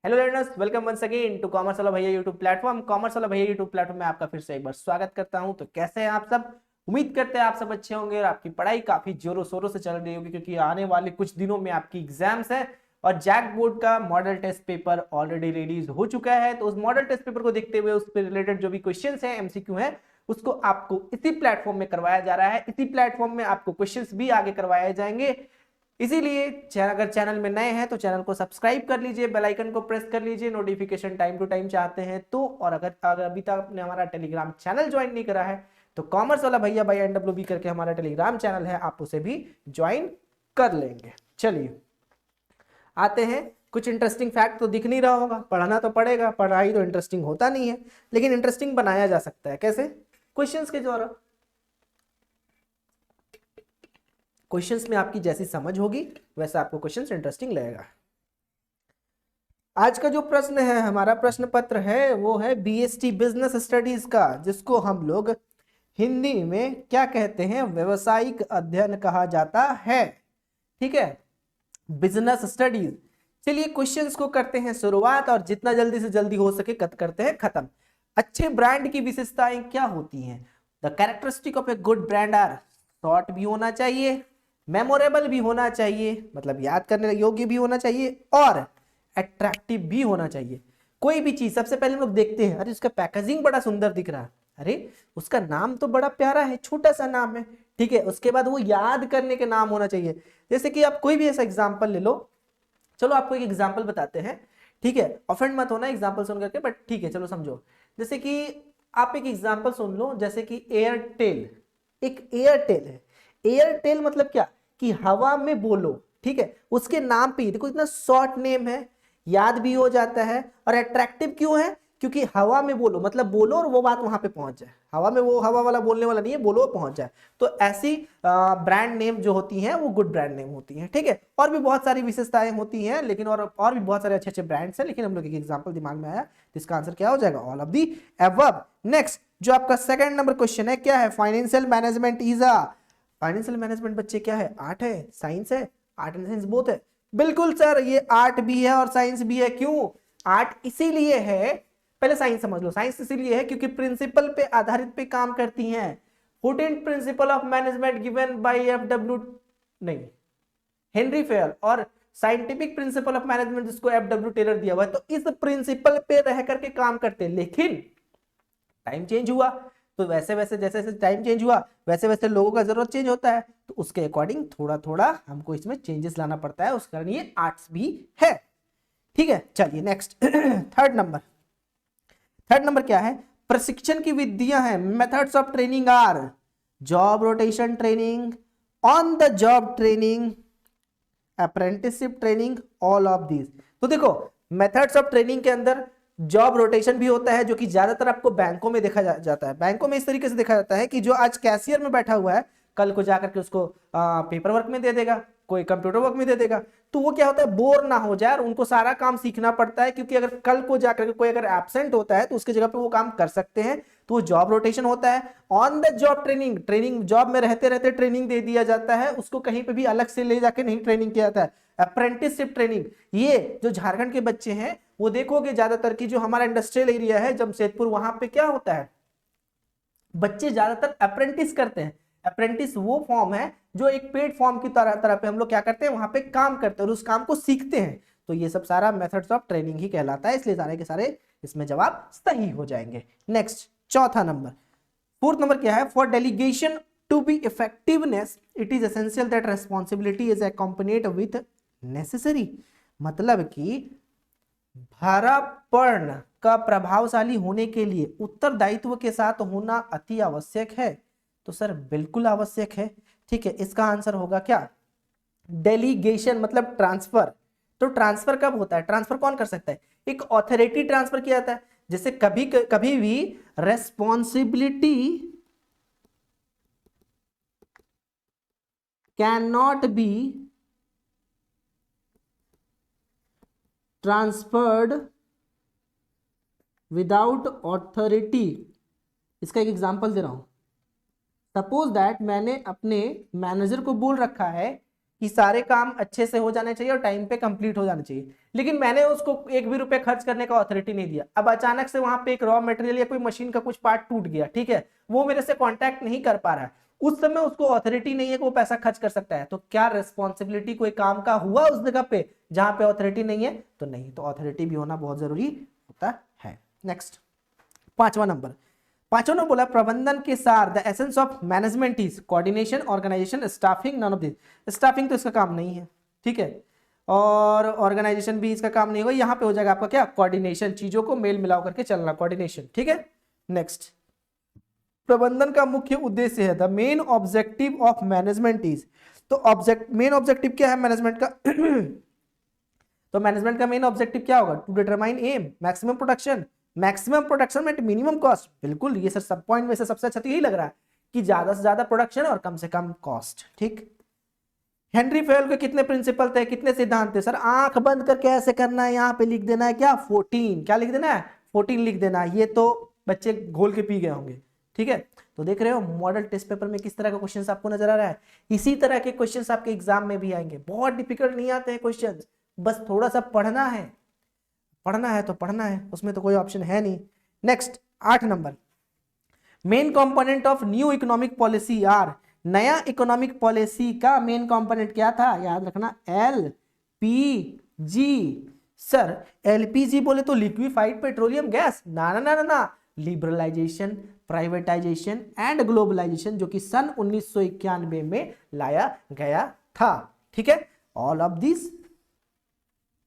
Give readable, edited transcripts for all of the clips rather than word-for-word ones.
Hello learners, welcome once again to commerce वाला भैया YouTube platform. Commerce वाला भैया यूट्यूब प्लेटफॉर्म में आपका फिर से एक बार स्वागत करता हूं। तो कैसे हैं आप सब? उम्मीद करते हैं आप सब अच्छे होंगे और आपकी पढ़ाई काफी जोरों शोरों से चल रही होगी, क्योंकि आने वाले कुछ दिनों में आपकी एग्जाम्स है और जैक बोर्ड का model test paper already release हो चुका है। तो उस मॉडल टेस्ट पेपर को देखते हुए उस पर रिलेटेड जो भी क्वेश्चन है, एमसीक्यू है, उसको आपको इसी प्लेटफॉर्म में करवाया जा रहा है। इसी प्लेटफॉर्म में आपको क्वेश्चंस भी आगे करवाए जाएंगे। इसीलिए अगर चैनल में नए हैं तो चैनल को सब्सक्राइब कर लीजिए, बेल आइकन को प्रेस कर लीजिए, नोटिफिकेशन टाइम टू टाइम चाहते हैं तो। और अगर अभी तक आपने हमारा टेलीग्राम चैनल ज्वाइन नहीं करा है तो कॉमर्स वाला भैया बाई एनडब्ल्यूबी करके हमारा टेलीग्राम चैनल है, आप उसे भी ज्वाइन कर लेंगे। चलिए आते हैं। कुछ इंटरेस्टिंग फैक्ट तो दिख नहीं रहा होगा, पढ़ना तो पड़ेगा, पढ़ाई तो इंटरेस्टिंग होता नहीं है, लेकिन इंटरेस्टिंग बनाया जा सकता है। कैसे? क्वेश्चंस के द्वारा। क्वेश्चंस में आपकी जैसी समझ होगी वैसा आपको क्वेश्चंस इंटरेस्टिंग लगेगा। आज का जो प्रश्न है, हमारा प्रश्न पत्र है, वो है बीएसटी बिजनेस स्टडीज का, जिसको हम लोग हिंदी में क्या कहते हैं? व्यवसायिक अध्ययन कहा जाता है। ठीक है, बिजनेस स्टडीज। चलिए क्वेश्चंस को करते हैं शुरुआत और जितना जल्दी से जल्दी हो सके करते हैं खत्म। अच्छे ब्रांड की विशेषताएं क्या होती हैं? The characteristic of a good brand are short भी होना चाहिए, मेमोरेबल भी होना चाहिए, मतलब याद करने योग्य भी होना चाहिए, और अट्रैक्टिव भी होना चाहिए। कोई भी चीज सबसे पहले हम लोग देखते हैं, अरे उसका पैकेजिंग बड़ा सुंदर दिख रहा है, अरे उसका नाम तो बड़ा प्यारा है, छोटा सा नाम है। ठीक है, उसके बाद वो याद करने के नाम होना चाहिए। जैसे कि आप कोई भी ऐसा एग्जाम्पल ले लो, चलो आपको एक एग्जाम्पल बताते हैं। ठीक है, ऑफेंड मत होना एग्जाम्पल सुन करके, बट ठीक है चलो समझो। जैसे कि आप एक एग्जाम्पल सुन लो, जैसे कि एयरटेल। एक एयरटेल है, एयरटेल मतलब क्या कि हवा में बोलो। ठीक है, उसके नाम पे देखो इतना शॉर्ट नेम है, याद भी हो जाता है, और अट्रैक्टिव क्यों है? क्योंकि हवा में बोलो मतलब बोलो और वो बात वहां पे पहुंच जाए। हवा में वो हवा वाला बोलने वाला नहीं है, बोलो पहुंच जाए। तो ऐसी ब्रांड नेम जो होती हैं वो गुड ब्रांड नेम होती हैं। ठीक है, और भी बहुत सारी विशेषताएं होती हैं, लेकिन और भी बहुत सारे अच्छे अच्छे ब्रांड्स हैं, लेकिन हम लोग एक एग्जांपल दिमाग में आया, इसका आंसर क्या हो जाएगा? All of the above. Next जो आपका सेकंड नंबर क्वेश्चन है, क्या है? Financial management is a. Financial management बच्चे क्या है? आर्ट है, साइंस है? आर्ट एंड साइंस बोथ है। बिल्कुल सर, ये आर्ट भी है और साइंस भी है। क्यों आर्ट? इसीलिए है, पहले साइंस समझ लो। साइंस इसीलिए है क्योंकि प्रिंसिपल पे आधारित पे काम करती हैं। 14th principle of management given by FW, नहीं, हेनरी फेयर, और साइंटिफिक प्रिंसिपल ऑफ मैनेजमेंट जिसको एफडब्ल्यू टेलर दिया हुआ है। तो इस प्रिंसिपल पे रह करके काम करते हैं, लेकिन टाइम चेंज हुआ तो वैसे वैसे जैसे जैसे टाइम चेंज हुआ वैसे वैसे लोगों का जरूरत चेंज होता है, तो उसके अकॉर्डिंग थोड़ा थोड़ा हमको इसमें चेंजेस लाना पड़ता है, उस कारण ये आर्ट्स भी है। ठीक है, चलिए नेक्स्ट थर्ड नंबर क्या है? प्रशिक्षण की विधियां हैं। Methods of training are job rotation training, on the job training, apprenticeship training, all of this. तो देखो मेथड्स ऑफ ट्रेनिंग के अंदर जॉब रोटेशन भी होता है, जो कि ज्यादातर आपको बैंकों में देखा जाता है। बैंकों में इस तरीके से देखा जाता है कि जो आज कैशियर में बैठा हुआ है, कल को जाकर के उसको पेपर वर्क में दे देगा, कोई कंप्यूटर वर्क में दे देगा। तो वो क्या होता है, बोर ना हो जाए, और उनको सारा काम सीखना पड़ता है, क्योंकि अगर कल को जाकर के कोई अगर एब्सेंट होता है तो उसकी जगह पे वो काम कर सकते हैं। तो वो जॉब रोटेशन होता है। On the job training, training job में रहते रहते ट्रेनिंग दे दिया जाता है, उसको कहीं पे भी अलग से ले जाके नहीं ट्रेनिंग किया जाता है। अप्रेंटिसशिप ट्रेनिंग, ये जो झारखंड के बच्चे हैं वो देखोगे ज्यादातर की जो हमारा इंडस्ट्रियल एरिया है जमशेदपुर, वहां पे क्या होता है, बच्चे ज्यादातर अप्रेंटिस करते हैं। अप्रेंटिस वो फॉर्म है जो एक पेड फॉर्म की तरह पे हम लोग क्या करते हैं, वहां पे काम करते हैं और उस काम को सीखते हैं। तो ये सब सारा मेथड्स ऑफ ट्रेनिंग ही कहलाता है, इसलिए सारे के सारे इसमें जवाब सही हो जाएंगे। नेक्स्ट चौथा नंबर, फोर्थ नंबर क्या है? For delegation to be effectiveness it is essential that responsibility is accompanied with necessary. मतलब कि भारापर्ण का प्रभावशाली होने के लिए उत्तरदायित्व के साथ होना अति आवश्यक है। तो सर बिल्कुल आवश्यक है। ठीक है, इसका आंसर होगा क्या? डेलीगेशन मतलब ट्रांसफर। तो ट्रांसफर कब होता है? ट्रांसफर कौन कर सकता है? एक ऑथोरिटी ट्रांसफर किया जाता है। जैसे कभी भी responsibility can not be transferred without authority. इसका एक एग्जांपल दे रहा हूं। सपोज दैट मैंने अपने मैनेजर को बोल रखा है कि सारे काम अच्छे से हो जाने चाहिए और टाइम पे कंप्लीट हो जाने चाहिए, लेकिन मैंने उसको एक भी रुपए खर्च करने का अथॉरिटी नहीं दिया। अब अचानक से वहां पे एक रॉ मटेरियल या कोई मशीन का कुछ पार्ट टूट गया, ठीक है, वो मेरे से कांटेक्ट नहीं कर पा रहा है, उस समय उसको अथॉरिटी नहीं है कि वो पैसा खर्च कर सकता है, तो क्या रिस्पॉन्सिबिलिटी कोई काम का हुआ उस जगह पे जहां पे अथॉरिटी नहीं है? तो नहीं, तो अथॉरिटी भी होना बहुत जरूरी होता है। नेक्स्ट, पांचवा नंबर, पांचों ने बोला प्रबंधन के सार the essence of management is coordination, organisation, staffing, none of this. Staffing तो इसका काम नहीं है, ठीक है, और ऑर्गेनाइजेशन भी इसका काम नहीं होगा। यहां पे हो जाएगा आपका क्या? कोऑर्डिनेशन, चीजों को मेल मिलाओ करके चलना, कोऑर्डिनेशन, ठीक है। नेक्स्ट, प्रबंधन का मुख्य उद्देश्य है the main objective of management is. तो मेन ऑब्जेक्टिव क्या है मैनेजमेंट का? तो मैनेजमेंट का मेन ऑब्जेक्टिव क्या होगा? To determine um, maximum production, maximum production at minimum cost. बिल्कुल, ये सर सब पॉइंट में से सबसे अच्छा तो यही लग रहा है कि ज्यादा से ज्यादा प्रोडक्शन और कम से कम कॉस्ट, ठीक। हेनरी फेयल के कितने प्रिंसिपल थे, कितने सिद्धांत थे? सर आंख बंद करके ऐसे करना है, यहाँ पे लिख देना है क्या? 14। क्या लिख देना है? 14 लिख देना है। ये तो बच्चे घोल के पी गए होंगे, ठीक है। तो देख रहे हो मॉडल टेस्ट पेपर में किस तरह का क्वेश्चन आपको नजर आ रहा है। इसी तरह के क्वेश्चन आपके एग्जाम में भी आएंगे। बहुत डिफिकल्ट नहीं आते हैं क्वेश्चन, बस थोड़ा सा पढ़ना है, पढ़ना है तो पढ़ना है, उसमें तो कोई ऑप्शन है नहीं। Next, 8 number, main component of new economic policy are. नया इकोनॉमिक पॉलिसी का मेन कंपोनेंट क्या था? याद रखना, एलपीजी। सर एलपीजी बोले तो लिक्विफाइड पेट्रोलियम गैस? ना ना ना ना ना, लिबरलाइजेशन, प्राइवेटाइजेशन एंड ग्लोबलाइजेशन, जो कि सन 1991 में लाया गया था, ठीक है। ऑल ऑफ दिस,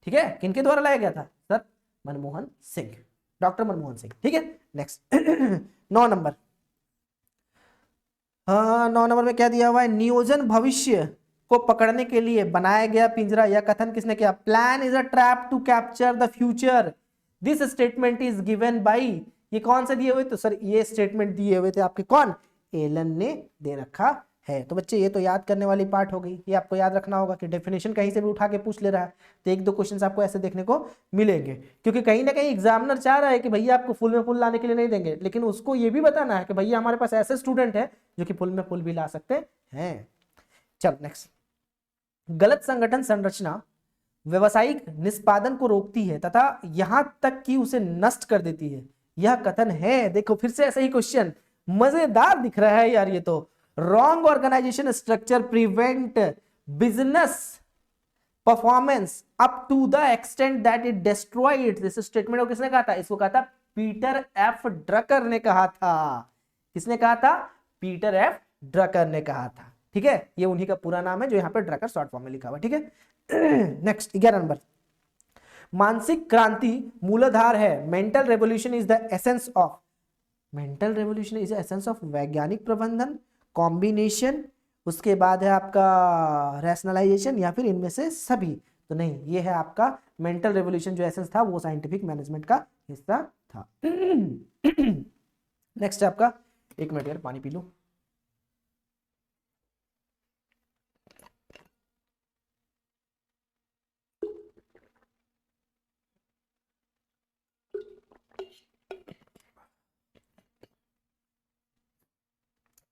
ठीक है, किनके द्वारा लाया गया था? सर मनमोहन सिंह, डॉक्टर मनमोहन सिंह, ठीक है। नेक्स्ट 9 नंबर, हाँ 9 नंबर में क्या दिया हुआ है? नियोजन भविष्य को पकड़ने के लिए बनाया गया पिंजरा, यह कथन किसने किया? Plan is a trap to capture the future, this statement is given by. ये कौन से दिए हुए? तो सर ये स्टेटमेंट दिए हुए थे आपके कौन? एलन ने दे रखा है। तो बच्चे ये तो याद करने वाली पार्ट हो गई, ये आपको याद रखना होगा कि डेफिनेशन कहीं से भी उठा के पूछ ले रहा है तो एक दो क्वेश्चंस आपको ऐसे देखने को मिलेंगे, क्योंकि कहीं ना कहीं एग्जामिनर चाह रहा है कि भैया आपको फुल में फुल लाने के लिए नहीं देंगे, लेकिन उसको ये भी बताना है कि भैया हमारे पास ऐसे स्टूडेंट है जो कि फुल में फुल भी ला सकते हैं। चल नेक्स्ट, गलत संगठन संरचना व्यवसायिक निष्पादन को रोकती है तथा यहां तक कि उसे नष्ट कर देती है, यह कथन है। देखो फिर से ऐसा ही क्वेश्चन, मजेदार दिख रहा है यार ये तो। Wrong organisation structure prevent business performance up to the extent that it destroyed. This statement को किसने कहा था? इसको कहा था पीटर एफ ड्रकर ने कहा था। किसने कहा था? पीटर एफ ड्रकर ने कहा था, ठीक है। ये उन्हीं का पूरा नाम है जो यहाँ पे ड्रकर शॉर्ट फॉर्म में लिखा हुआ, ठीक है। नेक्स्ट 11 नंबर, मानसिक क्रांति मूलाधार है, mental revolution is the essence of. Mental revolution is essence of वैज्ञानिक प्रबंधन, कॉम्बिनेशन, उसके बाद है आपका रैशनलाइजेशन, या फिर इनमें से सभी? तो नहीं, ये है आपका मेंटल रेवोल्यूशन जो एसेंस था वो साइंटिफिक मैनेजमेंट का हिस्सा था। नेक्स्ट है आपका, एक मिनट यार पानी पी लूं।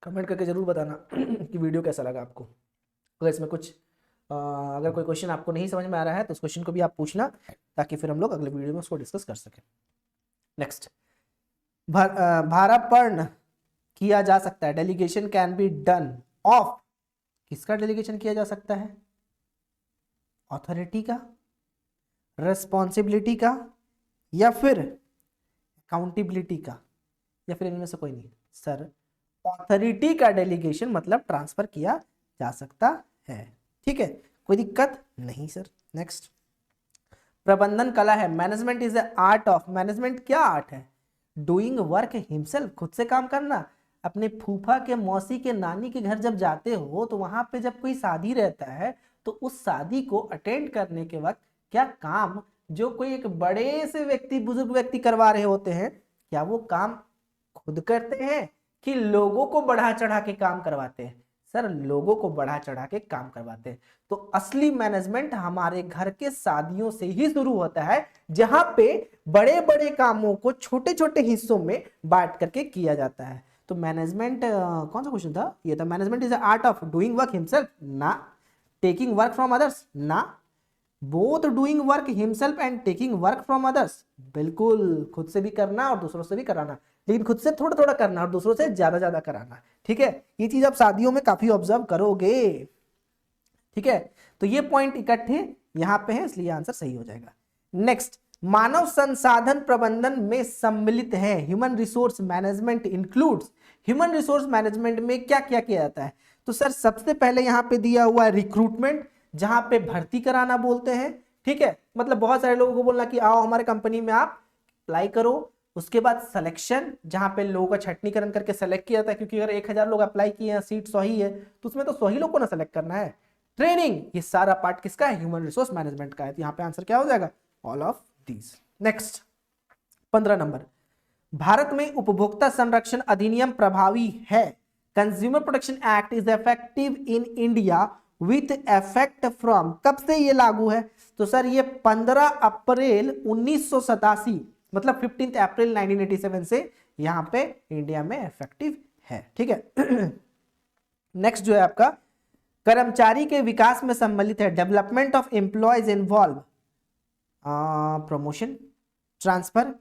कमेंट करके जरूर बताना कि वीडियो कैसा लगा आपको। अगर इसमें कुछ अगर कोई क्वेश्चन आपको नहीं समझ में आ रहा है तो उस क्वेश्चन को भी आप पूछना, ताकि फिर हम लोग अगले वीडियो में उसको डिस्कस कर सकें। नेक्स्ट, भारापर्ण किया जा सकता है, delegation can be done of. किसका डेलीगेशन किया जा सकता है? अथॉरिटी का, रेस्पॉन्सिबिलिटी का, या फिर अकाउंटेबिलिटी का, या फिर इनमें से कोई नहीं? सर ऑथोरिटी का डेलीगेशन मतलब ट्रांसफर किया जा सकता है, ठीक है, कोई दिक्कत नहीं सर। नेक्स्ट, प्रबंधन कला है, management is the art of. Management क्या आर्ट है? डूइंग वर्क हिमसेल्फ, खुद से काम करना। अपने फूफा के, मौसी के, नानी के घर जब जाते हो तो वहां पे जब कोई शादी रहता है तो उस शादी को अटेंड करने के वक्त क्या काम जो कोई एक बड़े से व्यक्ति, बुजुर्ग व्यक्ति करवा रहे होते हैं, क्या वो काम खुद करते हैं कि लोगों को बढ़ा चढ़ा के काम करवाते हैं? सर लोगों को बढ़ा चढ़ा के काम करवाते हैं। तो असली मैनेजमेंट हमारे घर के शादियों से ही शुरू होता है, जहां पे बड़े बड़े कामों को छोटे छोटे हिस्सों में बांट करके किया जाता है। तो मैनेजमेंट कौन सा क्वेश्चन था? ये था, management is the art of doing work himself ना, टेकिंग वर्क फ्रॉम अदर्स ना, both doing work himself and taking work from others, बिल्कुल खुद से भी करना और दूसरों से भी कराना, लेकिन खुद से थोड़ा थोड़ा करना और दूसरों से ज्यादा ज्यादा कराना। ठीक है, ये चीज आप शादियों में काफी ऑब्जर्व करोगे। ठीक है, तो ये पॉइंट इकट्ठे यहां पे है, इसलिए आंसर सही हो जाएगा। नेक्स्ट, मानव संसाधन प्रबंधन में सम्मिलित है। Human resource management includes, human resource management में क्या क्या किया जाता है? तो सर सबसे पहले यहां पे दिया हुआ है रिक्रूटमेंट, जहां पे भर्ती कराना बोलते हैं। ठीक है, मतलब बहुत सारे लोगों को बोलना कि आओ हमारे कंपनी में आप अप्लाई करो। उसके बाद सिलेक्शन, जहां पे लोगों का छटनीकरण करके सेलेक्ट किया जाता है, क्योंकि अगर 1000 लोग अप्लाई किए हैं, सीट 100 ही है, तो उसमें तो 100 ही लोग को ना सेलेक्ट करना है। ट्रेनिंग, ये सारा पार्ट किसका है? ह्यूमन रिसोर्स मैनेजमेंट का है। तो यहाँ पे आंसर क्या हो जाएगा? All of these. Next 15 number, Bharat में उपभोक्ता संरक्षण अधिनियम प्रभावी है। Consumer protection act is effective in India with effect from, कब से ये लागू है? तो सर ये 15 अप्रैल 1987, मतलब 15 अप्रैल 1987 से यहां पे इंडिया में इफेक्टिव है। ठीक है। नेक्स्ट जो है आपका, कर्मचारी के विकास में सम्मिलित है। Development of employees involve promotion, transfer,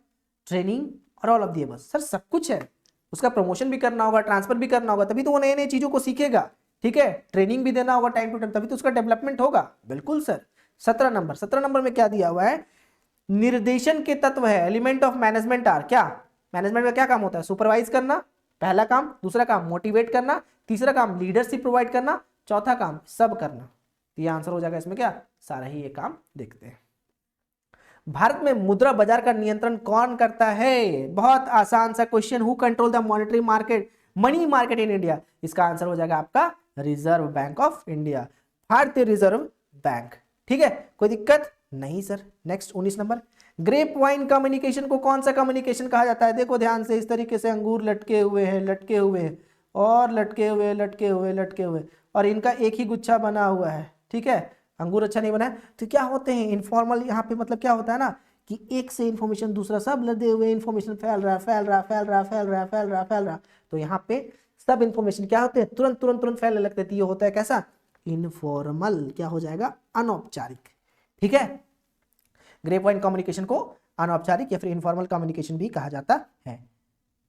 training और all of the above. Sir सब कुछ है, उसका प्रमोशन भी करना होगा, ट्रांसफर भी करना होगा, तभी तो वो नए नए चीजों को सीखेगा। ठीक है, ट्रेनिंग भी देना होगा टाइम टू टाइम, तभी तो उसका डेवलपमेंट होगा। बिल्कुल सर। 17 नंबर में क्या दिया हुआ है? निर्देशन के तत्व है। एलिमेंट ऑफ मैनेजमेंट आर, क्या मैनेजमेंट का क्या काम होता है? सुपरवाइज करना पहला काम, दूसरा काम मोटिवेट करना, तीसरा काम लीडरशिप प्रोवाइड करना, चौथा काम सब करना। तो ये आंसर हो जाएगा इसमें क्या? सारा ही ये काम देखते हैं। भारत में मुद्रा बाजार का नियंत्रण कौन करता है? बहुत आसान सा question. Who control the monetary market, money market in India? इसका आंसर हो जाएगा आपका रिजर्व बैंक ऑफ इंडिया, भारतीय रिजर्व बैंक। ठीक है, कोई दिक्कत नहीं sir. Next 19 number, grapevine communication को कौन सा कम्युनिकेशन कहा जाता है? देखो ध्यान से, इस तरीके से अंगूर लटके हुए हैं, लटके हुए हैं और लटके हुए, लटके हुए, लटके हुए, और इनका एक ही गुच्छा बना हुआ है। ठीक है, अंगूर अच्छा नहीं बना है, तो क्या होते हैं इनफॉर्मल, यहाँ पे मतलब क्या होता है ना कि एक से इन्फॉर्मेशन दूसरा, सब लदे हुए इन्फॉर्मेशन फैल रहा फैल रहा फैल रहा फैल रहा फैल रहा फैल रहा, तो यहाँ पे सब इन्फॉर्मेशन क्या होते हैं? तुरंत तुरंत तुरंत फैलने लगते हैं। ये होता है कैसा? इनफॉर्मल। क्या हो जाएगा? अनौपचारिक। ठीक है, ग्रेप वाइन कम्युनिकेशन को अनौपचारिक या फिर इनफॉर्मल कम्युनिकेशन भी कहा जाता है।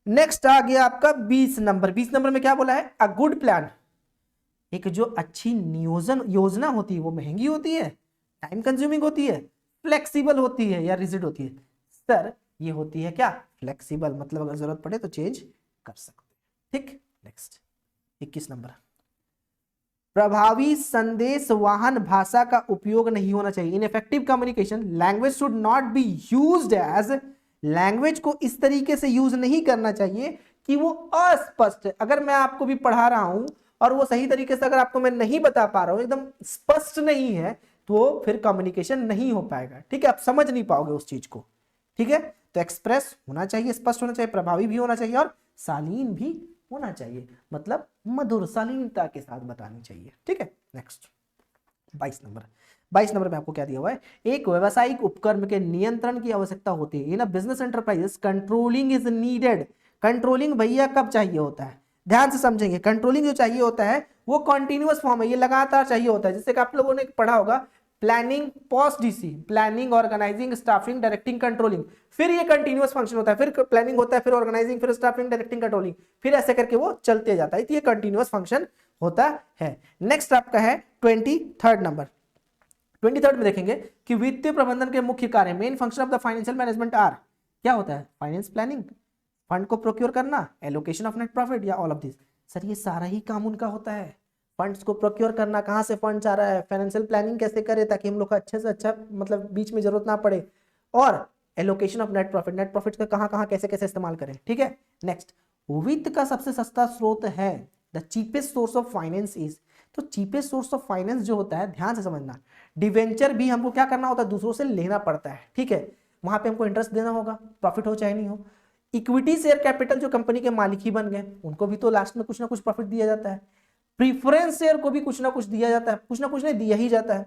नेक्स्ट आ गया आपका 20 नंबर। 20 नंबर में क्या बोला है? अ गुड प्लान, एक जो अच्छी नियोजन योजना होती है वो महंगी होती है, टाइम कंज्यूमिंग होती है, फ्लेक्सिबल होती है या रिजिड होती है? सर ये होती है क्या? फ्लेक्सिबल, मतलब अगर जरूरत पड़े तो चेंज कर सकते हैं। ठीक, नेक्स्ट 21 नंबर, प्रभावी संदेश वाहन भाषा का उपयोग नहीं होना चाहिए। In effective communication language should not be used as, language को इस तरीके से यूज नहीं करना चाहिए कि वो अस्पष्ट है। अगर मैं आपको भी पढ़ा रहा हूं और वो सही तरीके से अगर आपको मैं नहीं बता पा रहा हूं, एकदम स्पष्ट नहीं है, तो फिर कम्युनिकेशन नहीं हो पाएगा। ठीक है, आप समझ नहीं पाओगे उस चीज को। ठीक है, तो एक्सप्रेस होना चाहिए, स्पष्ट होना चाहिए, प्रभावी भी होना चाहिए और शालीन भी होना चाहिए, मतलब मधुर शालीनता के साथ बतानी चाहिए। ठीक है, नेक्स्ट 22 नंबर में आपको क्या दिया हुआ है? एक व्यवसायिक उपक्रम के नियंत्रण की आवश्यकता होती है। In a business enterprises controlling is needed. Controlling भैया कब चाहिए होता है? ध्यान से समझेंगे, कंट्रोलिंग जो चाहिए होता है वो कॉन्टिन्यूअस फॉर्म है, ये लगातार चाहिए होता है। जैसे कि आप लोगों ने पढ़ा होगा planning post DC, planning, organising, staffing, directing, controlling, फिर ये कंटिन्यूअस फंक्शन होता है, फिर प्लानिंग होता है, फिर ऑर्गेनाइजिंग, फिर स्टाफिंग, डायरेक्टिंग, कंट्रोलिंग, फिर ऐसे करके वो चलते जाता है। तो ये कंटिन्यूअस फंक्शन होता है। नेक्स्ट आपका है 23 नंबर। 23 में देखेंगे कि वित्तीय प्रबंधन के मुख्य कार्य, main function of the financial management are, क्या होता है? फाइनेंस प्लानिंग, फंड को प्रोक्योर करना, एलोकेशन ऑफ नेट प्रॉफिट या ऑल ऑफ दिस। सर ये सारा ही काम उनका होता है। फंड्स को प्रोक्योर करना, कहां से फंड आ रहा है, फाइनेंशियल प्लानिंग कैसे करें ताकि हम लोग का अच्छे से अच्छा मतलब बीच में जरूरत ना पड़े, और allocation of net profit, net profit का कहां कैसे कैसे इस्तेमाल करें। ठीक है, नेक्स्ट, वित्त का सबसे सस्ता स्रोत है। The cheapest source of finance is, तो चीपेस्ट सोर्स ऑफ फाइनेंस जो होता है, ध्यान से समझना, डिवेंचर भी हमको क्या करना होता है? दूसरों से लेना पड़ता है। ठीक है, वहां पे हमको इंटरेस्ट देना होगा, प्रॉफिट हो चाहे नहीं हो। इक्विटी शेयर कैपिटल, जो कंपनी के मालिक ही बन गए, उनको भी तो लास्ट में कुछ ना कुछ प्रॉफिट दिया जाता है। प्रीफरेंस शेयर को भी कुछ ना कुछ दिया जाता है, कुछ ना कुछ नहीं दिया ही जाता है।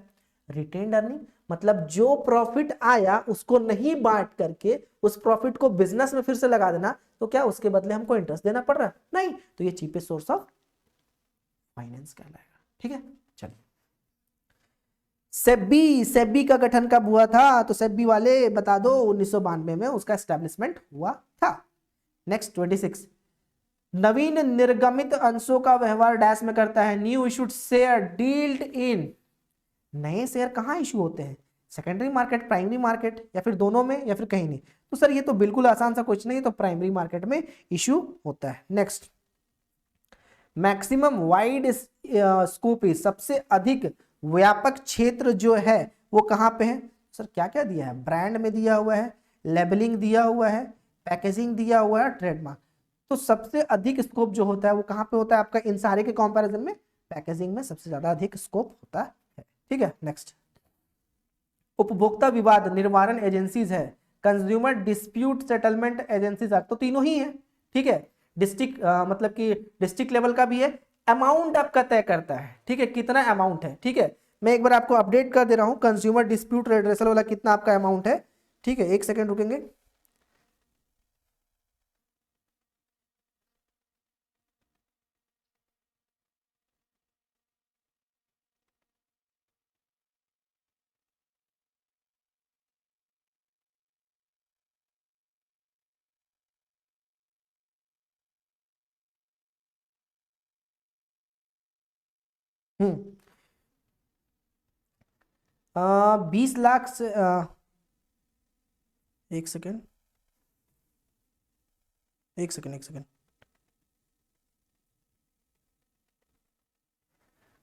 रिटेन्ड अर्निंग, मतलब जो प्रॉफिट आया उसको नहीं बांट करके उस प्रॉफिट को बिजनेस में फिर से लगा देना, तो क्या उसके बदले हमको इंटरेस्ट देना पड़ रहा है? नहीं, तो ये चीपेस्ट सोर्स ऑफ फाइनेंस कहलाएगा। ठीक है, चलिए सेबी, सेबी का गठन कब हुआ था? तो सेबी वाले बता दो, 1992 में उसका एस्टेब्लिशमेंट हुआ था। नेक्स्ट 26, नवीन निर्गमित अंशों का व्यवहार डैश में करता है। न्यू इशूड शेयर डील्ड इन, नए शेयर कहाँ इशू होते हैं? सेकेंडरी मार्केट, प्राइमरी मार्केट, या फिर दोनों में, या फिर कहीं नहीं? तो सर ये तो बिल्कुल आसान सा क्वेश्चन नहीं, तो प्राइमरी मार्केट में इशू होता है। नेक्स्ट, मैक्सिमम वाइड स्कोप, सबसे अधिक व्यापक क्षेत्र जो है वो कहाँ पे है? सर क्या क्या दिया है? ब्रांड में दिया हुआ है, लेबलिंग दिया हुआ है, पैकेजिंग दिया हुआ है, ट्रेडमार्क। तो सबसे अधिक स्कोप जो होता है वो कहाँ पे होता है आपका? इन सारे के कंपैरिजन में पैकेजिंग में सबसे ज्यादा अधिक स्कोप होता है। ठीक है। नेक्स्ट, उपभोक्ता विवाद निवारण एजेंसीज है, कंज्यूमर डिस्प्यूट सेटलमेंट एजेंसीज, तो तीनों ही है। ठीक है। डिस्ट्रिक्ट मतलब कि डिस्ट्रिक्ट लेवल का भी है। अमाउंट आपका तय करता है, ठीक है, कितना अमाउंट है। ठीक है, मैं एक बार आपको अपडेट कर दे रहा हूं, कंज्यूमर डिस्प्यूट रेड्रेसल वाला कितना आपका अमाउंट है। ठीक है, एक सेकेंड रुकेंगे। हम्म 20 लाख से एक सेकेंड, एक सेकेंड, एक second.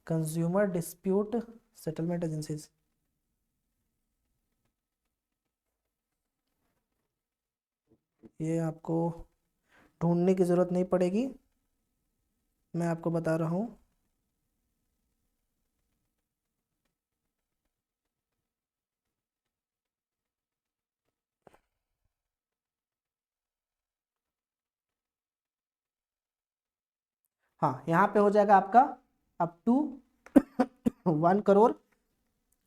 Consumer dispute settlement agencies, ये आपको ढूंढने की जरूरत नहीं पड़ेगी, मैं आपको बता रहा हूं। हाँ, यहाँ पे हो जाएगा आपका up to 1 crore,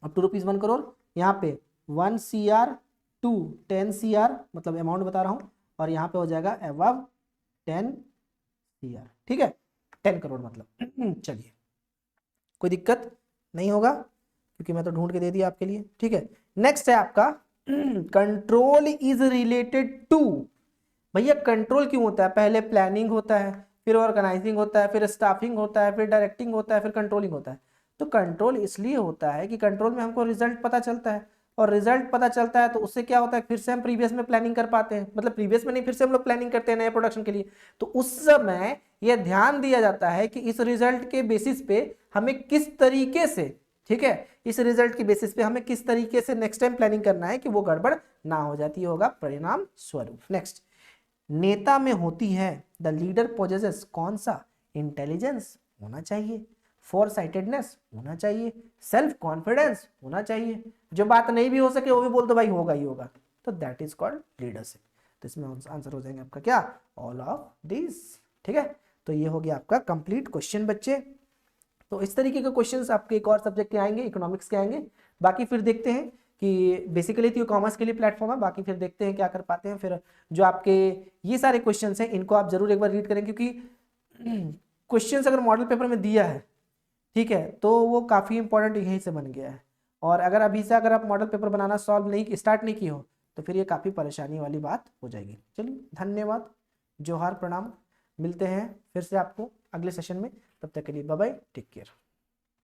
up to ₹1 crore. यहाँ पे 1 CR टू 10 CR, मतलब अमाउंट बता रहा हूँ। और यहाँ पे हो जाएगा अबव 10 CR। ठीक है, 10 करोड़ मतलब चलिए, कोई दिक्कत नहीं होगा क्योंकि मैं तो ढूंढ के दे दिया आपके लिए। ठीक है। नेक्स्ट है आपका कंट्रोल इज रिलेटेड टू। भैया कंट्रोल क्यों होता है? पहले प्लानिंग होता है, फिर ऑर्गेनाइजिंग होता है, फिर स्टाफिंग होता है, फिर डायरेक्टिंग होता है, फिर कंट्रोलिंग होता है। तो कंट्रोल इसलिए होता है कि कंट्रोल में हमको रिजल्ट पता चलता है, और रिजल्ट पता चलता है तो उससे क्या होता है, फिर से हम प्रीवियस में प्लानिंग कर पाते हैं, मतलब प्रीवियस में नहीं, फिर से हम लोग प्लानिंग करते हैं नए प्रोडक्शन के लिए। तो उस समय यह ध्यान दिया जाता है कि इस रिजल्ट के बेसिस पे हमें किस तरीके से, ठीक है, इस रिजल्ट के बेसिस पे हमें किस तरीके से नेक्स्ट टाइम प्लानिंग करना है कि वो गड़बड़ ना हो जाती होगा परिणाम स्वरूप। नेक्स्ट, नेता में होती है, द लीडर पोजेसेस कौन सा? इंटेलिजेंस होना चाहिए, फोरसाइटेडनेस होना चाहिए, सेल्फ कॉन्फिडेंस होना चाहिए, जो बात नहीं भी हो सके वो भी बोल दो भाई होगा ही होगा, तो दैट इज कॉल्ड लीडरशिप। तो इसमें आंसर हो जाएंगे आपका क्या? All of this. ठीक है, तो ये हो गया आपका कंप्लीट क्वेश्चन बच्चे। तो इस तरीके के क्वेश्चंस आपके एक और सब्जेक्ट के आएंगे, इकोनॉमिक्स के आएंगे। बाकी फिर देखते हैं कि बेसिकली तो कॉमर्स के लिए प्लेटफॉर्म है, बाकी फिर देखते हैं क्या कर पाते हैं। फिर जो आपके ये सारे क्वेश्चंस हैं इनको आप जरूर एक बार रीड करें, क्योंकि क्वेश्चंस अगर मॉडल पेपर में दिया है, ठीक है, तो वो काफ़ी इंपॉर्टेंट यहीं से बन गया है। और अगर अभी से अगर आप मॉडल पेपर बनाना सॉल्व नहीं स्टार्ट नहीं की हो तो फिर ये काफ़ी परेशानी वाली बात हो जाएगी। चलिए, धन्यवाद, जोहार, प्रणाम। मिलते हैं फिर से आपको अगले सेशन में, तब तक के लिए बाय बाय, टेक केयर।